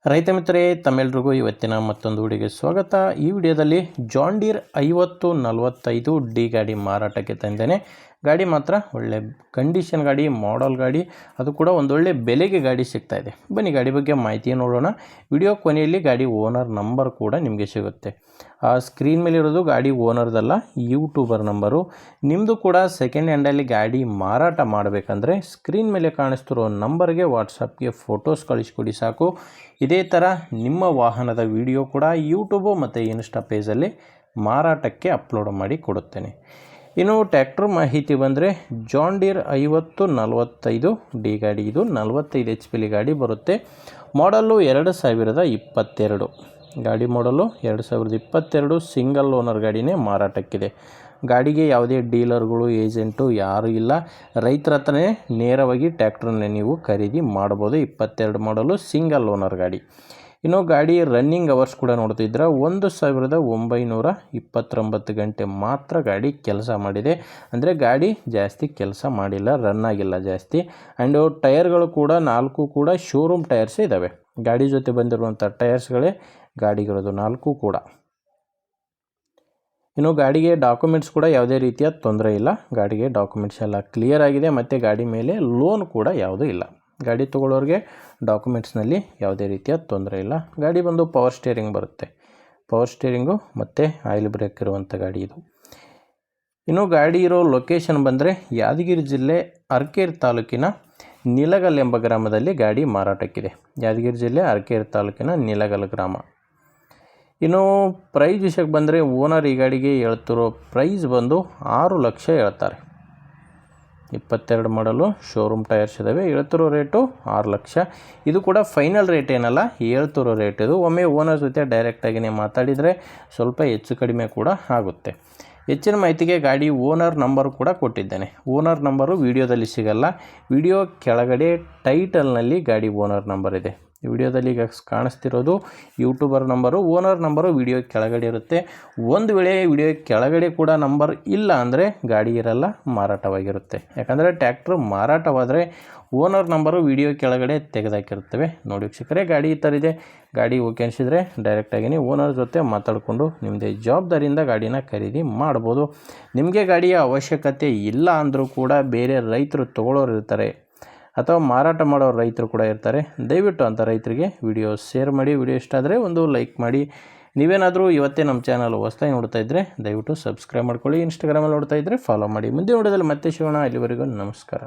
ರೈತ ಮಿತ್ರರೇ, ತಮ್ಮೆಲ್ಲರಿಗೂ ಇವತ್ತಿನ ಮತ್ತೊಂದು ವಿಡಿಯೋಗೆ ಸ್ವಾಗತ. ಈ ವಿಡಿಯೋದಲ್ಲಿ ಜಾನ್ ಡೀರ್ 5045D ಗಾಡಿ ಮಾರಾಟಕ್ಕೆ ತಂದೇನೆ. ಗಾಡಿ ಮಾತ್ರ ಒಳ್ಳೆ ಕಂಡೀಷನ್ ಗಾಡಿ, ಮಾಡಲ್ ಗಾಡಿ, ಅದು ಕೂಡ ಒಂದೊಳ್ಳೆ ಬೆಲೆಗೆ ಗಾಡಿ ಸಿಗ್ತಾ ಇದೆ. ಬನ್ನಿ ಗಾಡಿ ಬಗ್ಗೆ ಮಾಹಿತಿ ನೋಡೋಣ. ವಿಡಿಯೋ ಕೊನೆಯಲ್ಲಿ ಗಾಡಿ ಓನರ್ ನಂಬರ್ ಕೂಡ ನಿಮಗೆ ಸಿಗುತ್ತೆ. ಆ ಸ್ಕ್ರೀನ್ ಮೇಲೆ ಇರೋದು ಗಾಡಿ ಓನರ್ದಲ್ಲ, ಯೂಟ್ಯೂಬರ್ ನಂಬರು. ನಿಮ್ಮದು ಕೂಡ ಸೆಕೆಂಡ್ ಹ್ಯಾಂಡಲ್ಲಿ ಗಾಡಿ ಮಾರಾಟ ಮಾಡಬೇಕಂದ್ರೆ ಸ್ಕ್ರೀನ್ ಮೇಲೆ ಕಾಣಿಸ್ತಿರೋ ನಂಬರ್ಗೆ ವಾಟ್ಸಪ್ಗೆ ಫೋಟೋಸ್ ಕಳಿಸ್ಕೊಡಿ ಸಾಕು. ಇದೇ ಥರ ನಿಮ್ಮ ವಾಹನದ ವಿಡಿಯೋ ಕೂಡ ಯೂಟ್ಯೂಬು ಮತ್ತು ಇನ್ಸ್ಟಾ ಪೇಜಲ್ಲಿ ಮಾರಾಟಕ್ಕೆ ಅಪ್ಲೋಡ್ ಮಾಡಿ ಕೊಡುತ್ತೇನೆ. ಇನ್ನು ಟ್ಯಾಕ್ಟರ್ ಮಾಹಿತಿ ಬಂದರೆ ಜಾನ್ ಡೀರ್ 5045D ಗಾಡಿ. ಇದು 45 HP ಗಾಡಿ ಬರುತ್ತೆ. ಮಾಡಲ್ಲು 2022. ಗಾಡಿ ಮಾಡಲು 2022 ಸಿಂಗಲ್ ಓನರ್ ಗಾಡಿನೇ ಮಾರಾಟಕ್ಕಿದೆ. ಗಾಡಿಗೆ ಯಾವುದೇ ಡೀಲರ್ಗಳು, ಏಜೆಂಟು ಯಾರೂ ಇಲ್ಲ. ರೈತರ ಹತ್ರನೇ ನೇರವಾಗಿ ಟ್ಯಾಕ್ಟ್ರನ್ನೇ ನೀವು ಖರೀದಿ ಮಾಡ್ಬೋದು. 22 ಮಾಡಲು ಸಿಂಗಲ್ ಓನರ್ ಗಾಡಿ. ಇನ್ನು ಗಾಡಿ ರನ್ನಿಂಗ್ ಅವರ್ಸ್ ಕೂಡ ನೋಡ್ತಿದ್ರೆ 1929 ಗಂಟೆ ಮಾತ್ರ ಗಾಡಿ ಕೆಲಸ ಮಾಡಿದೆ. ಅಂದರೆ ಗಾಡಿ ಜಾಸ್ತಿ ಕೆಲಸ ಮಾಡಿಲ್ಲ, ರನ್ ಆಗಿಲ್ಲ ಜಾಸ್ತಿ. ಆ್ಯಂಡ್ ಟೈರ್ಗಳು ಕೂಡ 4 ಕೂಡ ಶೋರೂಮ್ ಟೈರ್ಸ್ ಇದ್ದಾವೆ. ಗಾಡಿ ಜೊತೆ ಬಂದಿರುವಂಥ ಟೈರ್ಸ್ಗಳೇ ಗಾಡಿಗಳದು 4 ಕೂಡ. ಇನ್ನು ಗಾಡಿಗೆ ಡಾಕ್ಯುಮೆಂಟ್ಸ್ ಕೂಡ ಯಾವುದೇ ರೀತಿಯ ತೊಂದರೆ ಇಲ್ಲ. ಗಾಡಿಗೆ ಡಾಕ್ಯುಮೆಂಟ್ಸ್ ಎಲ್ಲ ಕ್ಲಿಯರ್ ಆಗಿದೆ. ಮತ್ತು ಗಾಡಿ ಮೇಲೆ ಲೋನ್ ಕೂಡ ಯಾವುದೂ ಇಲ್ಲ. ಗಾಡಿ ತೊಗೊಳ್ಳೋರಿಗೆ ಡಾಕ್ಯುಮೆಂಟ್ಸ್ನಲ್ಲಿ ಯಾವುದೇ ರೀತಿಯ ತೊಂದರೆ ಇಲ್ಲ. ಗಾಡಿ ಬಂದು ಪವರ್ ಸ್ಟೇರಿಂಗ್ ಬರುತ್ತೆ. ಪವರ್ ಸ್ಟೇರಿಂಗು ಮತ್ತು ಆಯಿಲ್ ಬ್ರೇಕ್ ಇರುವಂಥ ಗಾಡಿ ಇದು. ಇನ್ನು ಗಾಡಿ ಇರೋ ಲೊಕೇಶನ್ ಬಂದರೆ ಯಾದಗಿರಿ ಜಿಲ್ಲೆ ಅರಕೇರಿ ತಾಲೂಕಿನ ನಿಲಗಲ್ ಎಂಬ ಗ್ರಾಮದಲ್ಲಿ ಗಾಡಿ ಮಾರಾಟಕ್ಕಿದೆ. ಯಾದಗಿರಿ ಜಿಲ್ಲೆ ಅರಕೇರಿ ತಾಲೂಕಿನ ನಿಲಗಲ್ ಗ್ರಾಮ. ಇನ್ನು ಪ್ರೈಸ್ ವಿಷಯಕ್ಕೆ ಬಂದರೆ ಓನರ್ ಈ ಗಾಡಿಗೆ ಹೇಳ್ತಿರೋ ಪ್ರೈಸ್ ಬಂದು 6 ಲಕ್ಷ ಹೇಳ್ತಾರೆ. 22 ಮಾಡಲು ಶೋರೂಮ್ ಟೈರ್ಸ್ ಇದ್ದಾವೆ. ಹೇಳ್ತಿರೋ ರೇಟು 6 ಲಕ್ಷ. ಇದು ಕೂಡ ಫೈನಲ್ ರೇಟ್ ಏನಲ್ಲ, ಹೇಳ್ತಿರೋ ರೇಟ್ ಇದು. ಒಮ್ಮೆ ಓನರ್ ಜೊತೆ ಡೈರೆಕ್ಟಾಗಿಯೇ ಮಾತಾಡಿದರೆ ಸ್ವಲ್ಪ ಹೆಚ್ಚು ಕಡಿಮೆ ಕೂಡ ಆಗುತ್ತೆ. ಹೆಚ್ಚಿನ ಮಾಹಿತಿಗೆ ಗಾಡಿ ಓನರ್ ನಂಬರು ಕೂಡ ಕೊಟ್ಟಿದ್ದೇನೆ. ಓನರ್ ನಂಬರು ವಿಡಿಯೋದಲ್ಲಿ ಸಿಗಲ್ಲ. ವಿಡಿಯೋ ಕೆಳಗಡೆ ಟೈಟಲ್ನಲ್ಲಿ ಗಾಡಿ ಓನರ್ ನಂಬರ್ ಇದೆ. ವಿಡಿಯೋದಲ್ಲಿ ಈಗ ಕಾಣಿಸ್ತಿರೋದು YouTuber number. Owner number video ಕೆಳಗಡೆ ಇರುತ್ತೆ. ಒಂದು ವೇಳೆ ವಿಡಿಯೋ ಕೆಳಗಡೆ ಕೂಡ ನಂಬರ್ ಇಲ್ಲ ಅಂದರೆ ಗಾಡಿ ಇರಲ್ಲ, ಮಾರಾಟವಾಗಿರುತ್ತೆ. ಯಾಕಂದರೆ ಟ್ಯಾಕ್ಟ್ರು ಮಾರಾಟವಾದರೆ ಓನರ್ ನಂಬರು ವಿಡಿಯೋ ಕೆಳಗಡೆ ತೆಗೆದಾಕಿರುತ್ತವೆ. ನೋಡಿ ವೀಕ್ಷಕರೇ, ಗಾಡಿ ಈ ಥರ ಇದೆ. ಗಾಡಿ ಓಕೆ ಅನಿಸಿದರೆ ಡೈರೆಕ್ಟಾಗಿ ಓನರ್ ಜೊತೆ ಮಾತಾಡಿಕೊಂಡು ನಿಮ್ಮದೇ ಜವಾಬ್ದಾರಿಯಿಂದ ಗಾಡಿನ ಖರೀದಿ ಮಾಡ್ಬೋದು. ನಿಮಗೆ ಗಾಡಿಯ ಅವಶ್ಯಕತೆ ಇಲ್ಲ ಅಂದರೂ ಕೂಡ ಬೇರೆ ರೈತರು ತೊಗೊಳ್ಳೋರು ಇರ್ತಾರೆ, ಅಥವಾ ಮಾರಾಟ ಮಾಡೋ ರೈತರು ಕೂಡ ಇರ್ತಾರೆ. ದಯವಿಟ್ಟು ಅಂಥ ರೈತರಿಗೆ ವಿಡಿಯೋ ಶೇರ್ ಮಾಡಿ. ವಿಡಿಯೋ ಇಷ್ಟ ಆದರೆ ಒಂದು ಲೈಕ್ ಮಾಡಿ. ನೀವೇನಾದರೂ ಇವತ್ತೇ ನಮ್ಮ ಚಾನಲ್ ಹೊಸದಾಗಿ ನೋಡ್ತಾ ಇದ್ದರೆ ದಯವಿಟ್ಟು ಸಬ್ಸ್ಕ್ರೈಬ್ ಮಾಡ್ಕೊಳ್ಳಿ. ಇನ್ಸ್ಟಾಗ್ರಾಮಲ್ಲಿ ನೋಡ್ತಾ ಇದ್ದರೆ ಫಾಲೋ ಮಾಡಿ. ಮುಂದೆ ವಿಡಿಯೋದಲ್ಲಿ ಮತ್ತೆ ಸಿಗೋಣ. ಅಲ್ಲಿವರೆಗೂ ನಮಸ್ಕಾರ.